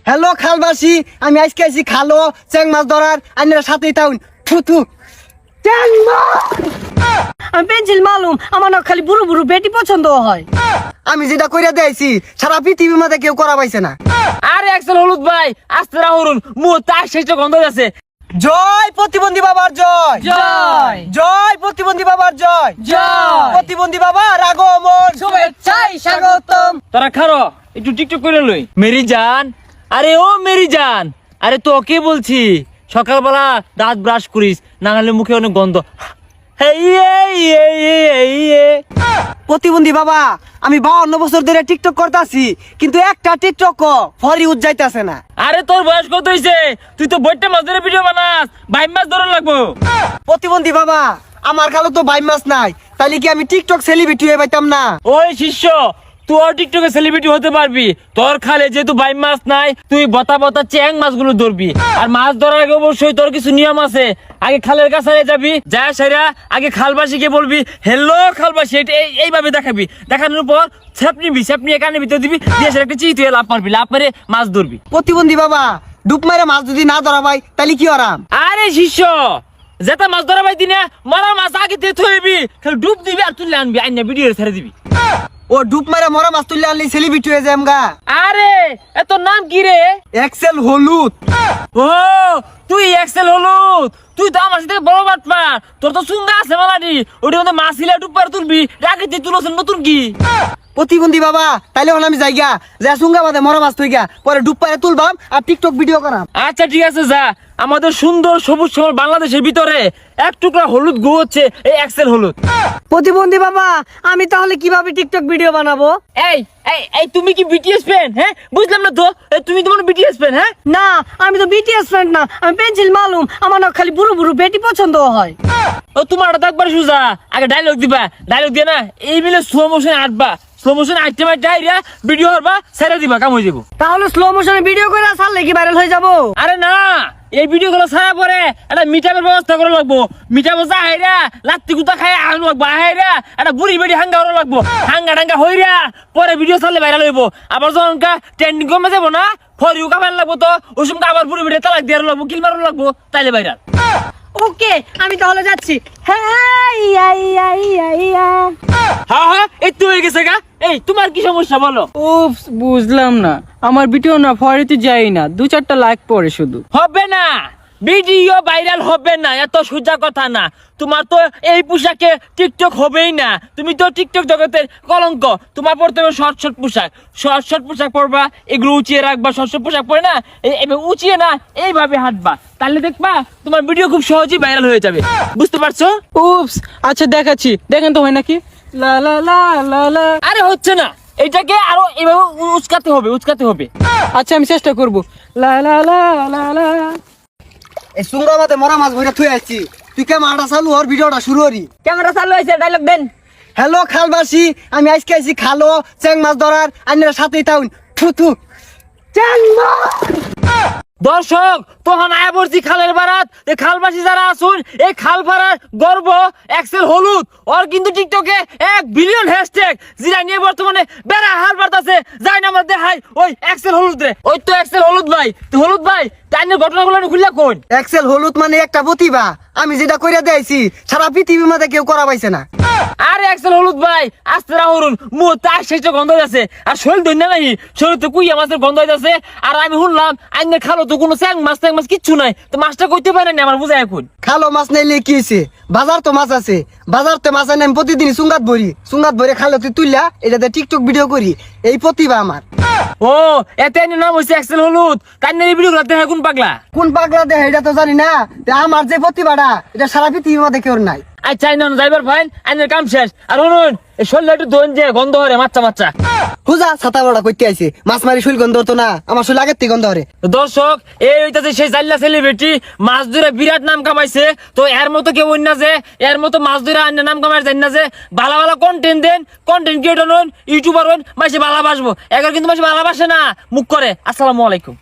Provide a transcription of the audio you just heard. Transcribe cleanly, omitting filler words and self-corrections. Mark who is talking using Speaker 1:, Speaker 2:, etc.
Speaker 1: Hello খালবাসী, আমি আজকে আইছি খালো চ্যাং মাছ ধরার। আইনারা সাথেই তাউন থুথু চ্যাং মাছ।
Speaker 2: আমি পেন্সিল মালুম, আমার না খালি বুড়ো বুড়ো বেটি পছন্দ হয়।
Speaker 1: আমি যেটা কইরা দিয়েছি সারা পৃথিবীর মধ্যে কেউ করা পাইছে না।
Speaker 3: আরে এক্সেল হলুদ ভাই, আস্তে রাহুন মুহ তার শেষ গন্ধ আছে।
Speaker 1: জয় প্রতিবন্ধী বাবার জয়,
Speaker 3: জয়
Speaker 1: জয় প্রতিবন্ধী বাবার জয়,
Speaker 3: জয়
Speaker 1: প্রতিবন্ধী বাবার আগমন
Speaker 2: শুভেচ্ছায় স্বাগতম।
Speaker 3: তোরা খারো একটু টিকটক করে লই। মেরি জান, আরে ও মেরি জান, আরে তোকে বলছি সকালবেলা দাঁত ব্রাশ করিস, না হলে মুখে অনেক গন্ধ।
Speaker 1: প্রতিবন্ধী বাবা, আমি 52 বছর ধরে টিকটক করতেছি, কিন্তু একটা টিকটক ফর ইউজ যাইতাছে না।
Speaker 3: আরে তোর বয়স কত হইছে? তুই তো বইটা মাছ ধরে ভিডিও বানাস, ভাই মাছ ধরে লাগবো।
Speaker 1: প্রতিবন্ধী বাবা, আমার কালো তো ভাই মাছ নাই, তাইলে কি আমি টিকটক সেলিব্রিটি হয়ে পাইতাম না?
Speaker 3: ওই শিষ্য, তুই টিকটকে সেলিব্রিটি হতে পারবি। তোর খালে যেহেতু বাই মাছ নাই, তুই বতা বতা চ্যাং মাছগুলো ধরবি। আর মাছ ধরার আগে অবশ্যই তোর কিছু নিয়ম আছে। আগে খালের কাছে যাবি, যা সেরা আগে খালবাসীকে বলবি হ্যালো খালবাসী, এটা এইভাবে দেখাবি। দেখানোর পর ছাপনি কানের ভিতর দিবি, দিয়ে সেটা একটা চিত লাভ মারবি, লাভ মেরে মাছ ধরবি।
Speaker 1: প্রতিবন্ধী বাবা, ডুব মেরে মাছ যদি না ধরা ভাই, তাহলে কি আরাম?
Speaker 3: আরে শিষ্য, যেটা মাছ ধরা পাই দিনে মরা মাছ আগে দিয়ে থইবি, খালি ডুব দিবি আর তুলে আনবি, আইনা ভিডিও ছেড়ে দিবি।
Speaker 1: ও ডুব মেরে মরা মাছ তুললে আনলে সেলিব্রিটি হয়ে যায় আমগা।
Speaker 3: আরে এত নাম কি রে?
Speaker 1: এক্সেল হলুদ।
Speaker 3: ও তুই এক্সেল হলুদ, তুই তো আমার সাথে বড় বাটপা। তোর তো সুঙ্গা আছে মালাডি, ওটা মধ্যে মাছ হিলা ডুববার তুলবি, রাখি তুই তুলছেন নতুন কি?
Speaker 1: প্রতিবন্ধী বাবা, তাইলে এখন আমি যাইগা যা সুঙ্গা বাদে মরা মাছ তুইগা, পরে ডুব পারে তুলবাম আর টিকটক ভিডিও করাম।
Speaker 3: আচ্ছা ঠিক আছে, যা। আমাদের সুন্দর সবুজ শ্যামল বাংলাদেশের ভিতরে এক টুকরা হলুদ গো হচ্ছে এই এক্সেল হলুদ।
Speaker 2: প্রতিবন্ধী বাবা, আমি তাহলে কিভাবে টিকটক ভিডিও বানাবো?
Speaker 3: এই এই এই তুমি কি বিটিএস ফ্যান? হ্যাঁ বুঝলাম না তো, তুমি তোমার বিটিএস ফ্যান? হ্যাঁ
Speaker 2: না, আমি তো বিটিএস ফ্রেন্ড না, আমি পেন্সিল মালুম, আমার না খালি বুড়ো বুড়ো বেটি পছন্দ হয়।
Speaker 3: ও তোমার একবার সুজা, আগে ডায়লগ দিবা, ডায়লগ দিয়ে না এই মিলে স্লো মোশন আটবা, স্লো মোশন আইটে মাইটে আইরা ভিডিও করবা, ছেড়ে দিবা, কাম হয়ে যাবো।
Speaker 2: তাহলে স্লো মোশনে ভিডিও করে ছাড়লে কি ভাইরাল হয়ে যাবো?
Speaker 3: আরে না, এই ভিডিও গুলো ছাড়া পরে একটা মিটাপের ব্যবস্থা করা লাগবো। মিটাপ হাইরা লাত্তি গুতা খাই আনু লাগবো, হাইরা একটা বুড়ি বেড়ি হাঙ্গা করা লাগবো। হাঙ্গা টাঙ্গা হইরা পরে ভিডিও ছাড়লে ভাইরাল হইব। আবার যখন ট্রেন্ডিং কমে যাবো না, ফর ইউ কামার লাগবো, তো ওই সময় আবার বুড়ি বেড়ি তালাক দিয়ে লাগবো, কিল মারো লাগবো, তাইলে ভাইরাল।
Speaker 2: ওকে, আমি তাহলে যাচ্ছি। হ্যাঁ
Speaker 3: হ্যাঁ হ্যাঁ, এই তো হয়ে গেছে গা। এই তোমার কি সমস্যা বলো?
Speaker 4: উফ, বুঝলাম না, আমার ভিডিও না ফরিতে যাই না, 2-4টা লাইক পড়ে শুধু।
Speaker 3: হবে না, ভিডিও ভাইরাল হবে না, এত সোজা কথা না। তোমার তো এই পোশাকে টিকটক হবেই না, তুমি তো টিকটক জগতের কলঙ্ক। তোমার পড়তে হবে শর্ট শর্ট পোশাক, শর্ট শর্ট পোশাক পরবা, এগুলো উঁচিয়ে রাখবা। শর্ট শর্ট পোশাক পরে না এবার উঁচিয়ে না এইভাবে হাঁটবা, তাহলে দেখবা তোমার ভিডিও খুব সহজেই ভাইরাল হয়ে যাবে। বুঝতে পারছো?
Speaker 4: উপস, আচ্ছা দেখাচ্ছি, দেখেন তো হয় নাকি। লা লা লা লা লা।
Speaker 3: আরে হচ্ছে না, এটাকে আরো এভাবে উচকাতে হবে, উচকাতে হবে।
Speaker 4: আচ্ছা আমি চেষ্টা করব। লা লা লা লা লা।
Speaker 1: এই সুঙ্গা বাদে মরা মাছ ভইরা থুই আইছি, তুই কে মাটা চালু হর, ভিডিওটা শুরু হরি।
Speaker 2: ক্যামেরা চালু হয়েছে, ডায়লগ দেন।
Speaker 1: হ্যালো খালবাসী, আমি আজকে আইছি খালো চ্যাং মাছ ধরার। আইনারা সাথেই তাউন থুথু চ্যাং মাছ।
Speaker 3: দর্শক, তখন আয়া পড়ছি খালের বারাত। এই খালবাসী যারা আসুন, এই খাল পাড়ার গর্ব এক্সেল হলুদ। ওর কিন্তু টিকটকে 1 বিলিয়ন হ্যাশট্যাগ, যেটা নিয়ে বর্তমানে বেড়া হার বাড়তাছে। যাই না আমরা দেখাই ওই এক্সেল হলুদ রে, ওই তো এক্সেল হলুদ ভাই। তো হলুদ ভাই, তাই নিয়ে ঘটনাগুলো খুললা কোন?
Speaker 1: এক্সেল হলুদ মানে একটা প্রতিভা, আমি যেটা কইরা দিয়েছি সারা পৃথিবীর মধ্যে কেউ করা পাইছে না।
Speaker 3: আরে এক্সেল হলুদ ভাই, আস্তে রাহুন মুহ তার শেষ গন্ধ হইতাছে। আর শরীর ধন্য নাই, শরীর তো কুইয়া মাছের গন্ধ হইতাছে। আর আমি শুনলাম আইনে খালো তো কোনো চ্যাং মাছ ট্যাং মাছ কিচ্ছু নাই, তো মাছটা কইতে পারে না আমার বুঝাই এখন।
Speaker 1: খালো মাছ নাইলে কি হয়েছে, বাজার তো মাছ আছে, বাজার তো মাছ আনি আমি প্রতিদিন সুঙ্গাত ভরি খালো তুই তুললা, এটাতে টিকটক ভিডিও করি, এই প্রতিভা আমার।
Speaker 3: ও এতে নাম হইছে এক্সেল হলুদ, কান্নারি ভিডিও করতে হয় কোন পাগলা?
Speaker 1: কোন পাগলা দেয় এটা তো জানি না, আমার যে প্রতিভাটা এটা সারা পৃথিবীর মধ্যে কেউ নাই।
Speaker 3: আচ্ছা আইন যাইবার ফাইন, আইনের কাম শেষ। আর শুনুন, এই শরীরটা একটু ধন যে গন্ধ হরে মাচ্চা মাচ্চা।
Speaker 1: হুজা ছাতা বড়া করতে আইছে, মাছ মারি শৈল গন্ধ হতো না, আমার শৈল আগের থেকে গন্ধ হরে।
Speaker 3: দর্শক, এই হইতাছে সেই জাল্লা সেলিব্রিটি, মাছ ধরে বিরাট নাম কামাইছে। তো এর মতো কেউ অন্য যে, এর মতো মাছ ধরে অন্য নাম কামাই যায় না যে। ভালো ভালো কন্টেন্ট দেন, কন্টেন্ট ক্রিয়েটর হন, ইউটিউবার হন, মাসে ভালোবাসবো। এখন কিন্তু মাসে ভালোবাসে না, মুখ করে। আসসালামু আলাইকুম।